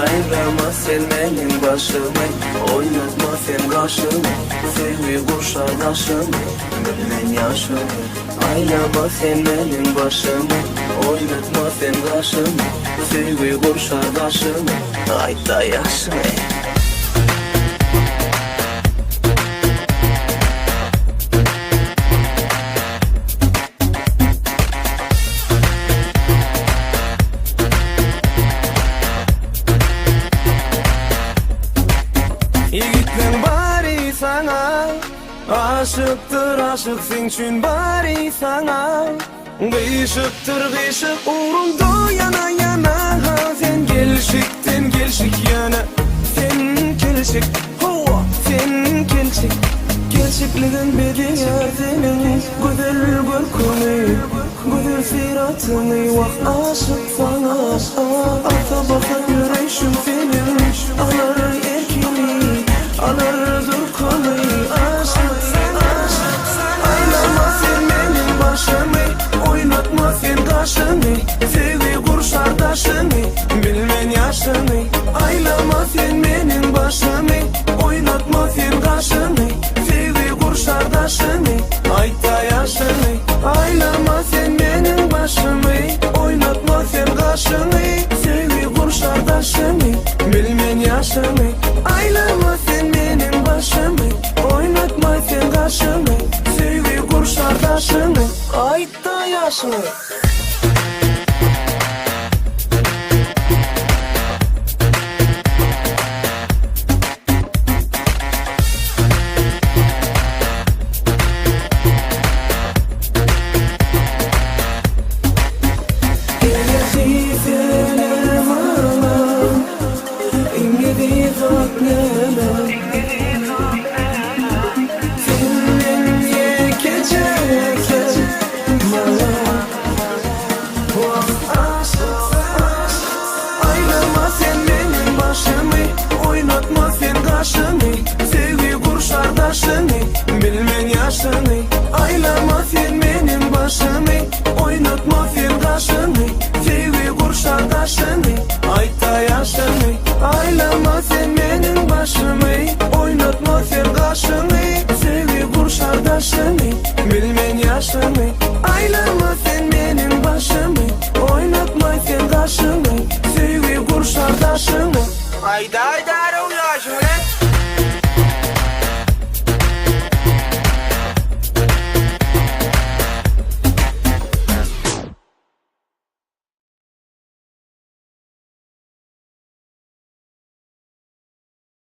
Aylama sen benim başımı, oynatma sen kaşımı, sevgi kuşadaşımı, bilmen yaşımı. Aylama sen benim başımı, oynatma sen kaşımı, sevgi kuşadaşımı, ayda yaşımı. Yigitlerin bari sana aşıktır, aşık sen üçün bari sana. Gıyışıktır, gıyışık uğrunda yana yana. Sen gelşikten gelşik yana. Sen gelşik, hova sen gelşik. Gelşikliğin bedenya senin, güzel görkünü, güzel siratını. Vah aşık sana, ata baka yüreğim senin. Alır erkini, alır durkanı. Aşık sen, aşık sen. Aylama sen benim başımı, oynatma sen kaşını, sevgi kurşardaşını, bilmen yaşını. Aylama sen benim başımı, oynatma sen kaşını, sevgi kurşardaşını, ayta yaşını. Aylama sen benim başımı, oynatma sen kaşını, sevgi kurşardaşını, bilmen yaşını. Aylama sen benim başımı, oynatma sen kaşını, sevgi kurşardaşını, ayta yaşını. Aylama sen benim başımı, oynatma sen kaşını, sevgi kurşardaşını, bilmen yaşını. Aylama sen benim başımı, oynatma sen kaşını, sevgi kurşardaşını, ayta yaşını. Aylama sen benim başımı, oynatma sen kaşını, sevgi kurşardaşını, bilmen yaşını. Aylama sen benim başımı, oynatma sen kaşını, sevgi kurşardaşını, ayda ayda.